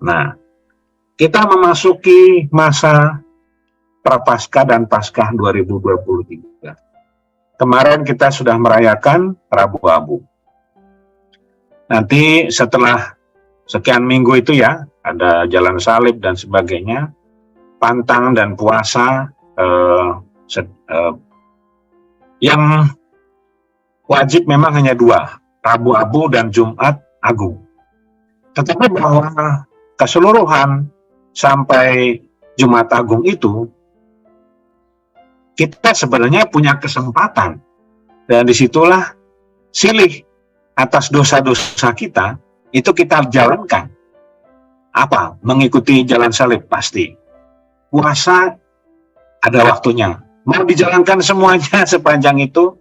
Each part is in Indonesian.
Nah, kita memasuki masa Prapaskah dan Paskah 2023. Kemarin kita sudah merayakan Rabu Abu. Nanti setelah sekian minggu itu ya, ada jalan salib dan sebagainya, pantang dan puasa, yang wajib memang hanya dua, Rabu Abu dan Jumat Agung. Tetapi bahwa keseluruhan sampai Jumat Agung itu, kita sebenarnya punya kesempatan, dan disitulah silih atas dosa-dosa kita, itu kita jalankan. Apa? Mengikuti jalan salib pasti. Puasa ada waktunya. Mau dijalankan semuanya sepanjang itu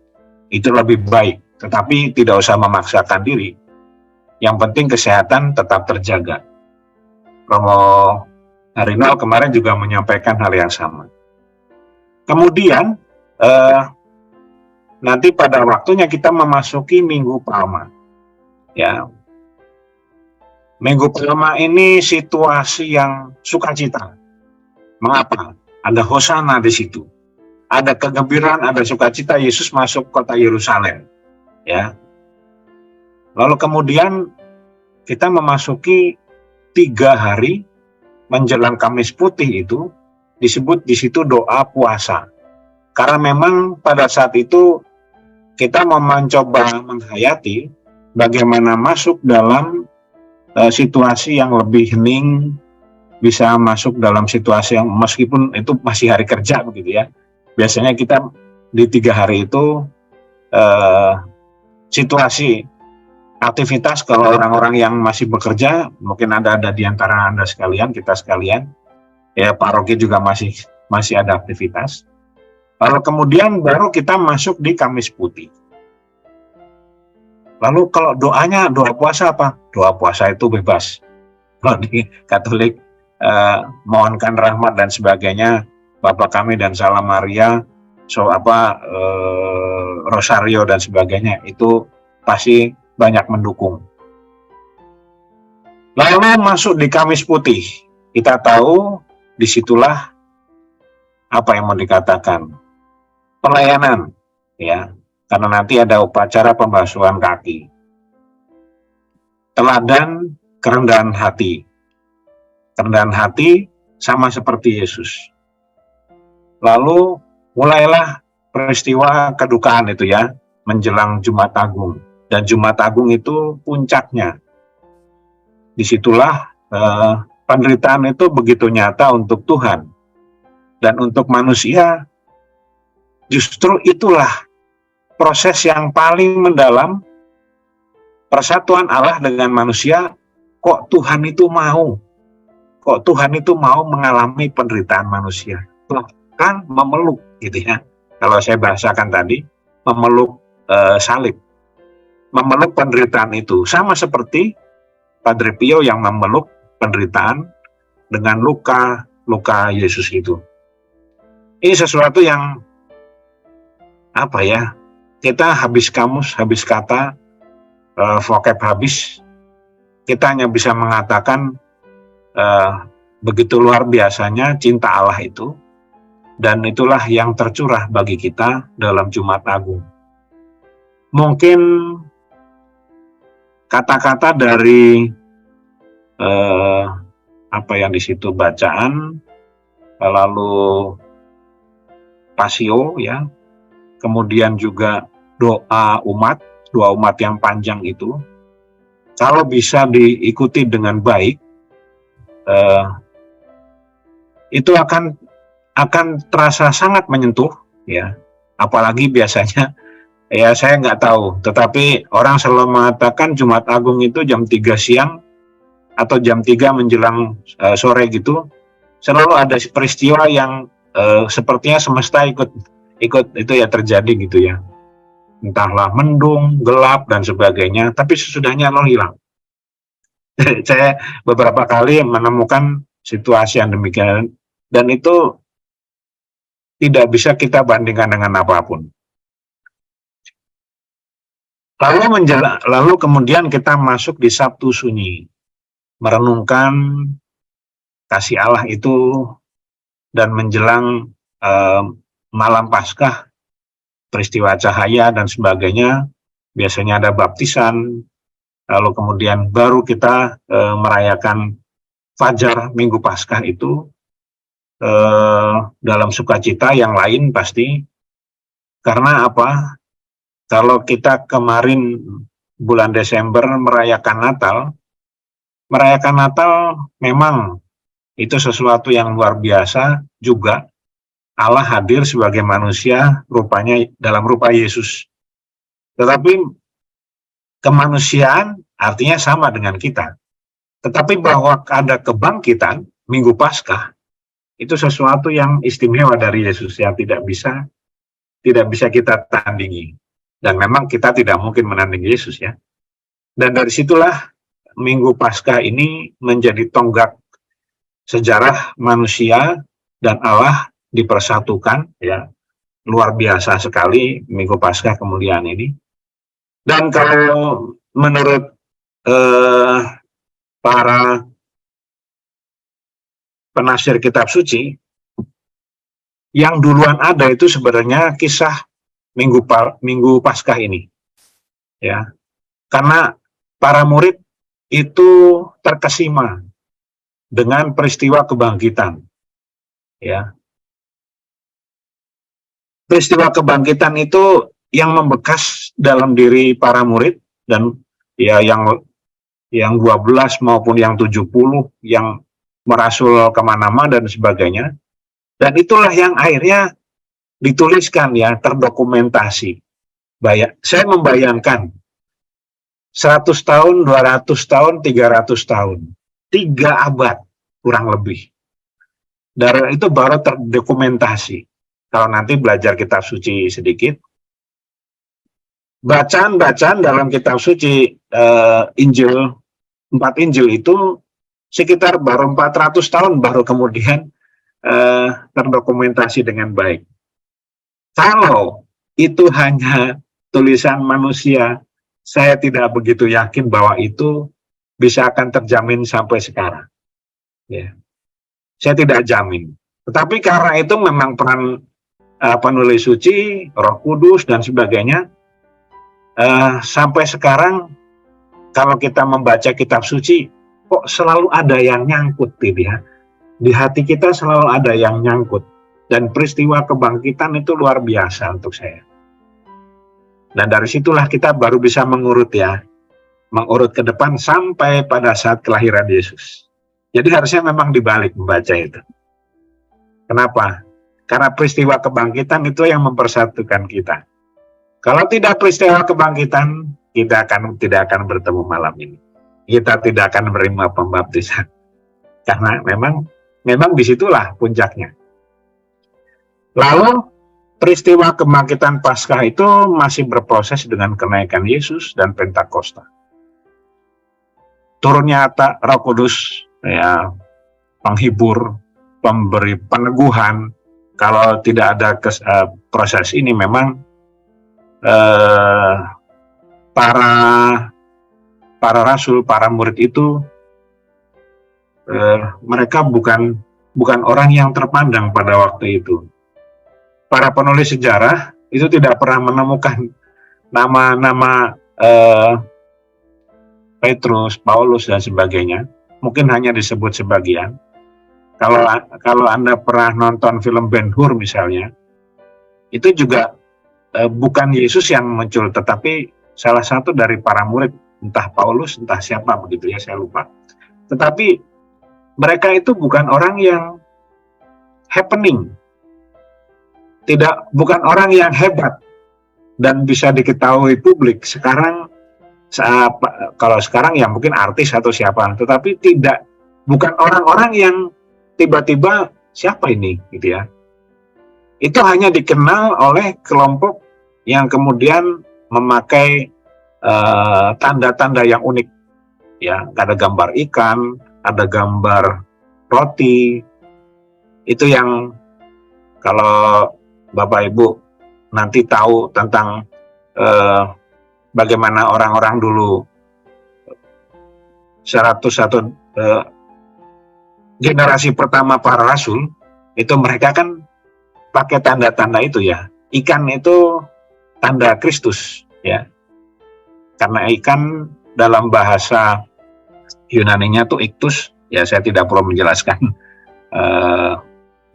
lebih baik. Tetapi tidak usah memaksakan diri. Yang penting kesehatan tetap terjaga. Romo Harinal kemarin juga menyampaikan hal yang sama. Kemudian nanti pada waktunya kita memasuki Minggu Palma. Ya, Minggu Palma ini situasi yang sukacita. Mengapa? Ada hosana di situ. Ada kegembiraan, ada sukacita Yesus masuk kota Yerusalem. Ya. Lalu kemudian kita memasuki 3 hari menjelang Kamis Putih itu disebut di situ doa puasa. Karena memang pada saat itu kita mau mencoba menghayati bagaimana masuk dalam situasi yang lebih hening, bisa masuk dalam situasi yang meskipun itu masih hari kerja begitu ya. Biasanya kita di 3 hari itu situasi aktivitas kalau orang-orang yang masih bekerja, mungkin ada di antara Anda sekalian, kita sekalian, ya paroki juga masih ada aktivitas. Lalu kemudian baru kita masuk di Kamis Putih. Lalu kalau doanya, doa puasa apa? Doa puasa itu bebas. Kalau di Katolik mohonkan rahmat dan sebagainya, Bapa kami dan Salam Maria, Rosario dan sebagainya, itu pasti banyak mendukung. Lalu masuk di Kamis Putih, kita tahu disitulah apa yang mau dikatakan, pelayanan, ya, karena nanti ada upacara pembasuhan kaki, teladan kerendahan hati. Kerendahan hati sama seperti Yesus. Lalu mulailah peristiwa kedukaan itu ya, menjelang Jumat Agung. Dan Jumat Agung itu puncaknya. Disitulah penderitaan itu begitu nyata untuk Tuhan. Dan untuk manusia, justru itulah proses yang paling mendalam persatuan Allah dengan manusia. Kok Tuhan itu mau mengalami penderitaan manusia, bahkan memeluk gitu ya. Kalau saya bahasakan tadi, memeluk salib, memeluk penderitaan itu, sama seperti Padre Pio yang memeluk penderitaan dengan luka Yesus itu. Ini sesuatu yang apa ya? Kita habis kamus, habis kata, vocab habis. Kita hanya bisa mengatakan begitu luar biasanya cinta Allah itu, dan itulah yang tercurah bagi kita dalam Jumat Agung. Mungkin kata-kata dari apa yang di situ bacaan, lalu pasio ya, kemudian juga doa umat yang panjang itu, kalau bisa diikuti dengan baik, itu akan terasa sangat menyentuh ya. Apalagi biasanya ya saya nggak tahu, tetapi orang selalu mengatakan Jumat Agung itu jam 3 siang atau jam 3 menjelang sore gitu, selalu ada peristiwa yang sepertinya semesta ikut itu ya terjadi gitu ya. Entahlah mendung, gelap dan sebagainya, tapi sesudahnya lalu hilang. Saya beberapa kali menemukan situasi yang demikian, dan itu tidak bisa kita bandingkan dengan apapun. Lalu kemudian kita masuk di Sabtu Sunyi. merenungkan kasih Allah itu, dan menjelang malam Paskah, peristiwa cahaya dan sebagainya, biasanya ada baptisan, lalu kemudian baru kita merayakan Fajar Minggu Paskah itu dalam sukacita yang lain pasti. Karena apa? Kalau kita kemarin bulan Desember merayakan Natal memang itu sesuatu yang luar biasa juga. Allah hadir sebagai manusia rupanya dalam rupa Yesus. Tetapi kemanusiaan artinya sama dengan kita. Tetapi bahwa ada kebangkitan Minggu Paskah itu sesuatu yang istimewa dari Yesus yang tidak bisa kita tandingi. Dan memang kita tidak mungkin menandingi Yesus ya. Dan dari situlah Minggu Paskah ini menjadi tonggak sejarah manusia dan Allah dipersatukan ya. Luar biasa sekali Minggu Paskah kemuliaan ini. Dan kalau menurut para penafsir kitab suci, yang duluan ada itu sebenarnya kisah Minggu Paskah ini. Ya. Karena para murid itu terkesima dengan peristiwa kebangkitan. Ya. Peristiwa kebangkitan itu yang membekas dalam diri para murid, dan ya yang 12 maupun yang 70 yang merasul kemana-mana dan sebagainya. Dan itulah yang akhirnya dituliskan ya, terdokumentasi. Saya membayangkan 100 tahun, 200 tahun, 300 tahun, 3 abad kurang lebih. Dan itu baru terdokumentasi. Kalau nanti belajar kitab suci sedikit, bacaan-bacaan dalam kitab suci Injil, 4 Injil itu sekitar baru 400 tahun baru kemudian terdokumentasi dengan baik. Kalau itu hanya tulisan manusia, saya tidak begitu yakin bahwa itu bisa akan terjamin sampai sekarang. Ya. Saya tidak jamin. Tetapi karena itu memang peran penulis suci, Roh Kudus dan sebagainya, sampai sekarang kalau kita membaca kitab suci, kok selalu ada yang nyangkut gitu ya. Di hati kita selalu ada yang nyangkut. Dan peristiwa kebangkitan itu luar biasa untuk saya. Dan dari situlah kita baru bisa mengurut ya, mengurut ke depan sampai pada saat kelahiran Yesus. Jadi harusnya memang dibalik membaca itu. Kenapa? Karena peristiwa kebangkitan itu yang mempersatukan kita. Kalau tidak peristiwa kebangkitan, kita tidak akan bertemu malam ini. Kita tidak akan menerima pembaptisan. Karena memang disitulah puncaknya. Lalu peristiwa kebangkitan Paskah itu masih berproses dengan kenaikan Yesus dan Pentakosta. Turunnya Roh Kudus, ya, penghibur, pemberi peneguhan. Kalau tidak ada proses ini, memang para rasul, para murid itu mereka bukan orang yang terpandang pada waktu itu. Para penulis sejarah itu tidak pernah menemukan nama-nama Petrus, Paulus dan sebagainya. Mungkin hanya disebut sebagian. Kalau Anda pernah nonton film Ben-Hur misalnya, itu juga bukan Yesus yang muncul, tetapi salah satu dari para murid, entah Paulus, entah siapa begitu ya, saya lupa. Tetapi mereka itu bukan orang yang happening, bukan orang yang hebat dan bisa diketahui publik. Sekarang, kalau sekarang ya mungkin artis atau siapa, tetapi bukan orang-orang yang tiba-tiba siapa ini gitu ya. Itu hanya dikenal oleh kelompok yang kemudian memakai tanda-tanda yang unik ya. Ada gambar ikan, ada gambar roti. Itu yang kalau Bapak Ibu nanti tahu tentang bagaimana orang-orang dulu 100 atau eh, generasi pertama para rasul itu mereka kan pakai tanda-tanda itu ya. Ikan itu tanda Kristus ya. Karena ikan dalam bahasa Yunaninya tuh iktus, ya saya tidak perlu menjelaskan.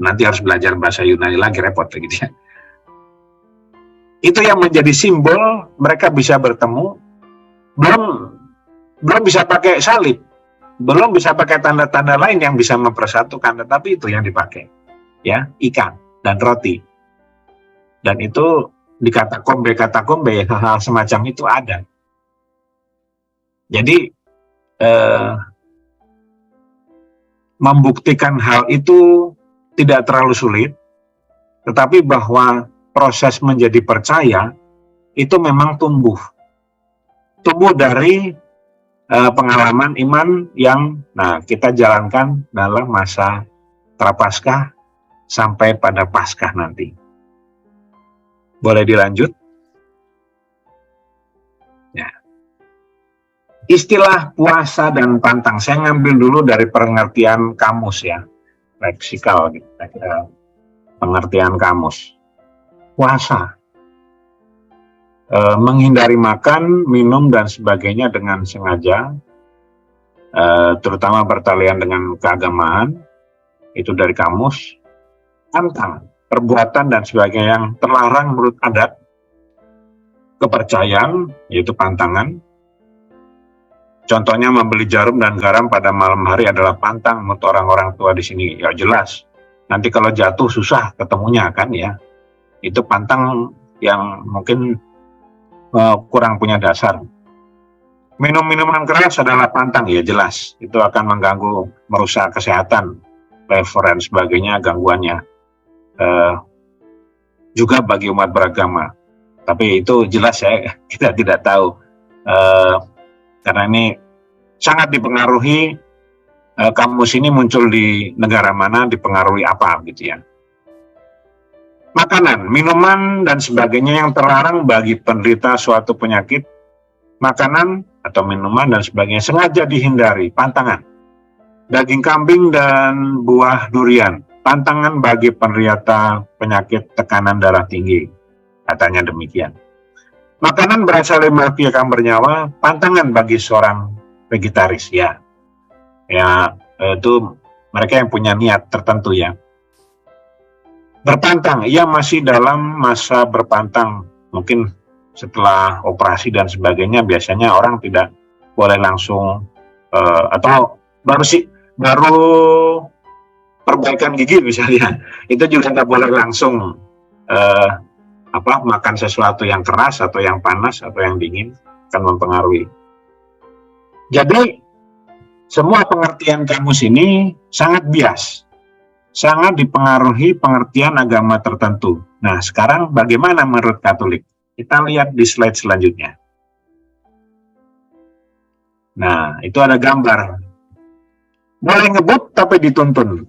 Nanti harus belajar bahasa Yunani lagi, repot gitu ya. Itu yang menjadi simbol mereka bisa bertemu. Belum bisa pakai salib, belum bisa pakai tanda-tanda lain yang bisa mempersatukan, tetapi itu yang dipakai, ya, ikan dan roti. Dan itu di katakombe hal-hal semacam itu ada. Jadi membuktikan hal itu tidak terlalu sulit, tetapi bahwa proses menjadi percaya itu memang tumbuh dari pengalaman iman yang kita jalankan dalam masa Prapaskah sampai pada Paskah nanti. Boleh dilanjut? Ya. Istilah puasa dan pantang, saya ngambil dulu dari pengertian kamus ya, leksikal gitu, pengertian kamus. Puasa, menghindari makan, minum dan sebagainya dengan sengaja, terutama bertalian dengan keagamaan, itu dari kamus. Pantang, perbuatan dan sebagainya yang terlarang menurut adat, kepercayaan, yaitu pantangan. Contohnya membeli jarum dan garam pada malam hari adalah pantang menurut orang-orang tua di sini. Ya jelas, nanti kalau jatuh susah ketemunya kan ya. Itu pantang yang mungkin kurang punya dasar. Minum minuman keras adalah pantang, ya jelas. Itu akan mengganggu, merusak kesehatan, lever dan sebagainya, gangguannya. Juga bagi umat beragama. Tapi itu jelas ya, kita tidak tahu. Karena ini sangat dipengaruhi, kamus ini muncul di negara mana, dipengaruhi apa gitu ya. Makanan, minuman, dan sebagainya yang terlarang bagi penderita suatu penyakit, makanan atau minuman dan sebagainya sengaja dihindari, pantangan. Daging kambing dan buah durian, pantangan bagi penderita penyakit tekanan darah tinggi, katanya demikian. Makanan berasal dari pihak yang bernyawa, pantangan bagi seorang vegetaris, ya. Ya, itu mereka yang punya niat tertentu ya. Berpantang, ia masih dalam masa berpantang, mungkin setelah operasi dan sebagainya biasanya orang tidak boleh langsung atau baru perbaikan gigi misalnya, itu juga tidak boleh langsung makan sesuatu yang keras atau yang panas atau yang dingin, akan mempengaruhi. Jadi semua pengertian kamus ini sangat bias, sangat dipengaruhi pengertian agama tertentu. Nah, sekarang bagaimana menurut Katolik? Kita lihat di slide selanjutnya. Nah, itu ada gambar. Boleh ngebut tapi dituntun.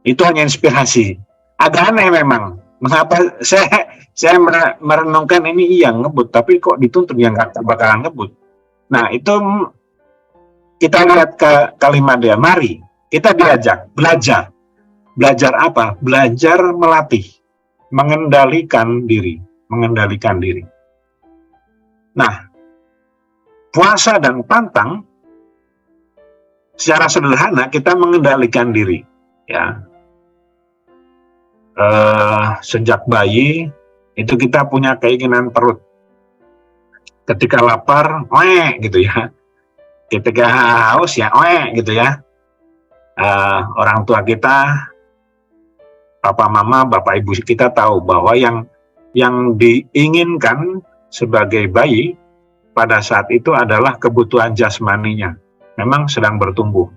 Itu hanya inspirasi. Agak aneh memang. Mengapa saya merenungkan ini iya ngebut, tapi kok dituntun yang nggak bakalan ngebut. Nah, itu kita lihat ke kalimat dia. Mari kita diajak belajar. Belajar apa? Belajar melatih, mengendalikan diri. Nah, puasa dan pantang secara sederhana kita mengendalikan diri, ya. Sejak bayi itu kita punya keinginan perut. Ketika lapar, gitu ya. Ketika haus ya, gitu ya. Orang tua kita, papa mama, bapak ibu kita tahu bahwa yang diinginkan sebagai bayi pada saat itu adalah kebutuhan jasmaninya. Memang sedang bertumbuh.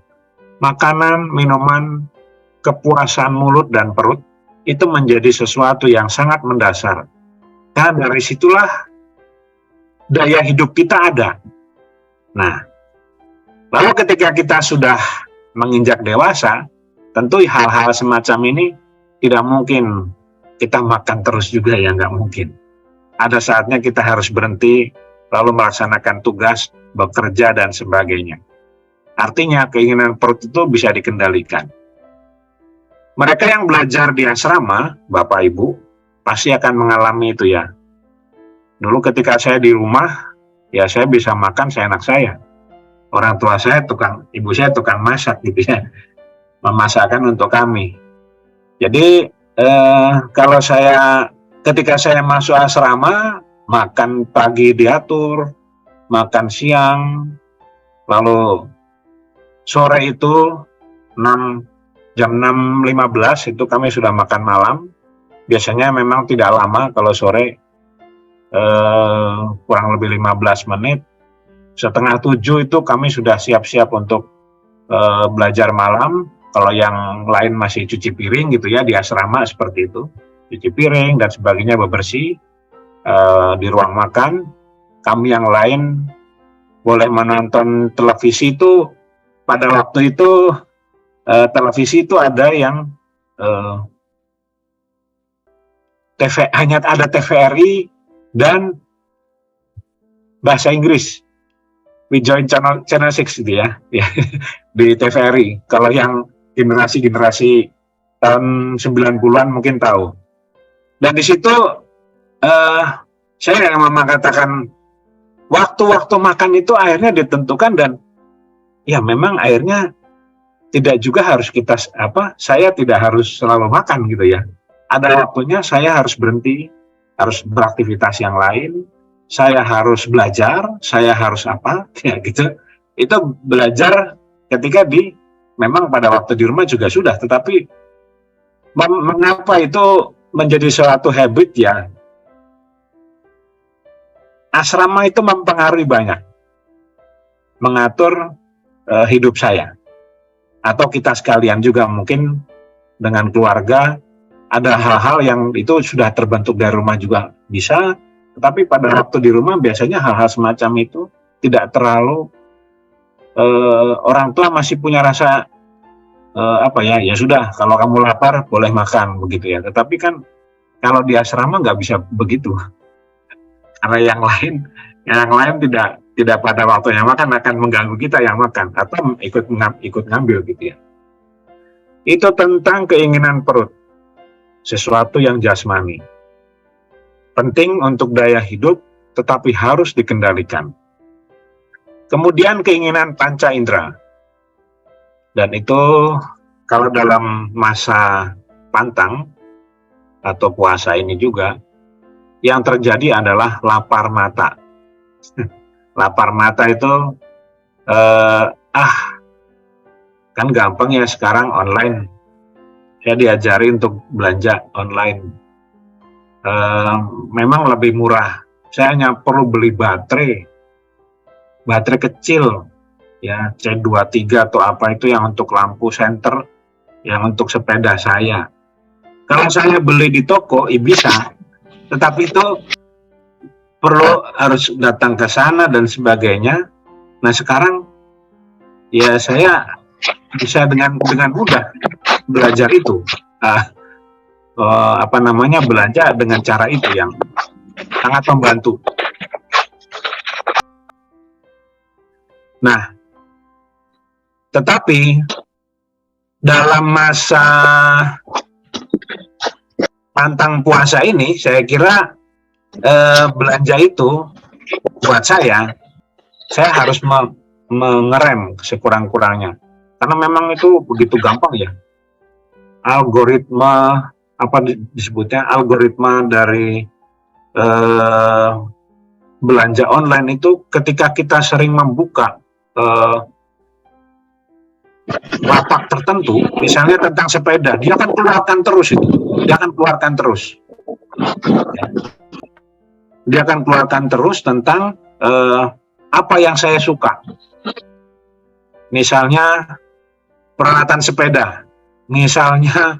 Makanan, minuman, kepuasan mulut dan perut itu menjadi sesuatu yang sangat mendasar. Dan dari situlah daya hidup kita ada. Nah, lalu ketika kita sudah menginjak dewasa, tentu hal-hal semacam ini tidak mungkin kita makan terus juga ya, nggak mungkin. Ada saatnya kita harus berhenti, lalu melaksanakan tugas, bekerja dan sebagainya. Artinya keinginan perut itu bisa dikendalikan. Mereka yang belajar di asrama, Bapak Ibu, pasti akan mengalami itu ya. Dulu ketika saya di rumah, ya saya bisa makan seenak saya. Orang tua saya ibu saya tukang masak gitu ya, memasakkan untuk kami. Jadi kalau ketika saya masuk asrama, makan pagi diatur, makan siang, lalu sore itu jam 6.15 itu kami sudah makan malam. Biasanya memang tidak lama, kalau sore kurang lebih 15 menit. Setengah 7 itu kami sudah siap-siap untuk belajar malam. Kalau yang lain masih cuci piring gitu ya, di asrama seperti itu, cuci piring dan sebagainya, bebersih di ruang makan. Kami yang lain boleh menonton televisi itu. Pada waktu itu televisi itu ada yang hanya ada TVRI dan bahasa Inggris. We join channel 6 gitu ya, di TVRI. Kalau yang generasi tahun 90-an mungkin tahu. Dan di situ saya yang mengatakan waktu-waktu makan itu akhirnya ditentukan, dan ya memang akhirnya tidak juga harus saya tidak harus selalu makan gitu ya. Ada waktunya saya harus berhenti, harus beraktivitas yang lain, saya harus belajar, saya harus ya gitu. Itu belajar ketika memang pada waktu di rumah juga sudah, tetapi mengapa itu menjadi suatu habit ya? Asrama itu mempengaruhi banyak, mengatur hidup saya. Atau kita sekalian juga mungkin dengan keluarga, ada hal-hal yang itu sudah terbentuk dari rumah juga bisa. Tetapi pada waktu di rumah biasanya hal-hal semacam itu tidak terlalu, orang tua masih punya rasa ya sudah, kalau kamu lapar boleh makan begitu ya. Tetapi kan kalau di asrama nggak bisa begitu, karena yang lain tidak pada waktunya makan, akan mengganggu kita yang makan atau ikut ngambil gitu ya. Itu tentang keinginan perut, sesuatu yang jasmani. Penting untuk daya hidup, tetapi harus dikendalikan. Kemudian keinginan panca indera. Dan itu kalau dalam masa pantang atau puasa ini juga, yang terjadi adalah lapar mata. Lapar mata itu, kan gampang ya sekarang online. Saya diajari untuk belanja online. Memang lebih murah. Saya hanya perlu beli baterai kecil ya, C23 atau apa itu, yang untuk lampu senter, yang untuk sepeda saya. Kalau saya beli di toko bisa, tetapi itu harus datang ke sana dan sebagainya. Nah sekarang ya saya bisa dengan mudah belajar itu. Belanja dengan cara itu yang sangat membantu. Nah, tetapi dalam masa pantang puasa ini, saya kira belanja itu buat saya harus mengerem sekurang-kurangnya, karena memang itu begitu gampang ya. Algoritma disebutnya algoritma dari belanja online itu, ketika kita sering membuka lapak tertentu, misalnya tentang sepeda, dia akan keluarkan terus itu, dia akan keluarkan terus tentang apa yang saya suka. Misalnya peralatan sepeda, misalnya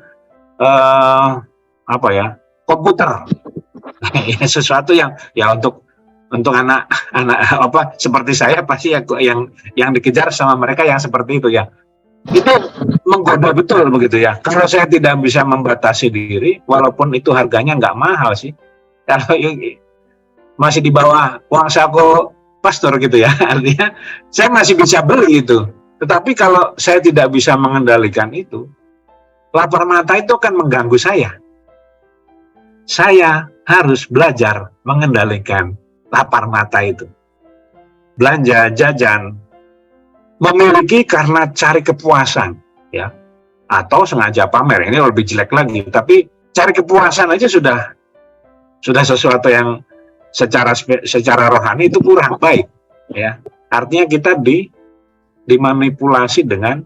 komputer. Sesuatu yang ya untuk anak seperti saya pasti yang dikejar sama mereka yang seperti itu ya. Itu menggoda betul begitu ya. Kalau saya tidak bisa membatasi diri, walaupun itu harganya nggak mahal sih, kalau masih di bawah uang saku pastor gitu ya, artinya saya masih bisa beli itu. Tetapi kalau saya tidak bisa mengendalikan itu, lapar mata itu akan mengganggu saya. Saya harus belajar mengendalikan lapar mata itu. Belanja, jajan, memiliki karena cari kepuasan, ya, atau sengaja pamer. Ini lebih jelek lagi. Tapi cari kepuasan aja sudah sesuatu yang secara rohani itu kurang baik, ya. Artinya kita dimanipulasi dengan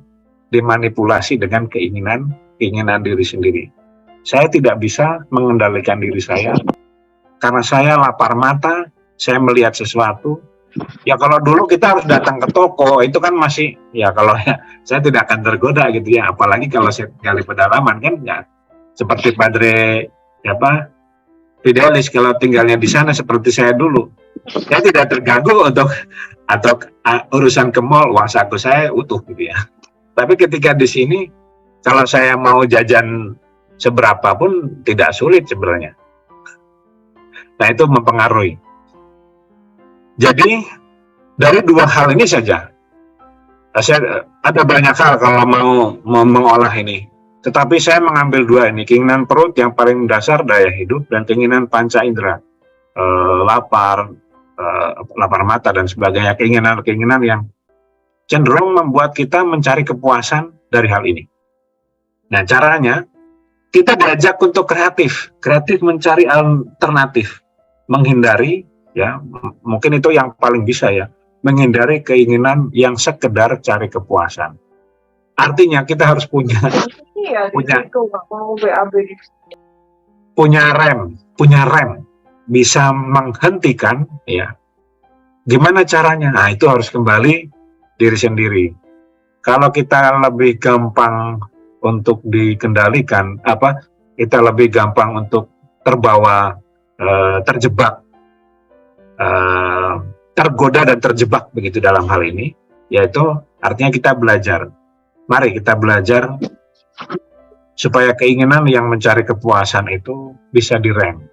keinginan diri sendiri. Saya tidak bisa mengendalikan diri saya karena saya lapar mata, saya melihat sesuatu. Ya kalau dulu kita harus datang ke toko, itu kan masih, ya kalau saya tidak akan tergoda gitu ya, apalagi kalau saya tinggal di pedalaman kan nggak seperti Padre Fidelis kalau tinggalnya di sana seperti saya dulu. Saya tidak terganggu atau urusan ke mall, uang saku saya utuh gitu ya. Tapi ketika di sini, kalau saya mau jajan seberapa pun tidak sulit sebenarnya. Nah itu mempengaruhi. Jadi dari dua hal ini saja, ada banyak hal kalau mau mengolah ini. Tetapi saya mengambil dua ini, keinginan perut yang paling dasar daya hidup dan keinginan panca indera, lapar mata dan sebagainya, keinginan yang cenderung membuat kita mencari kepuasan dari hal ini. Nah caranya, kita diajak untuk kreatif mencari alternatif, menghindari, ya mungkin itu yang paling bisa ya, menghindari keinginan yang sekedar cari kepuasan. Artinya kita harus punya rem, bisa menghentikan, ya. Gimana caranya? Nah itu harus kembali diri sendiri. Kalau kita lebih gampang untuk dikendalikan, kita lebih gampang untuk terbawa, terjebak, tergoda dan terjebak begitu dalam hal ini, yaitu artinya kita belajar. Mari kita belajar supaya keinginan yang mencari kepuasan itu bisa direm.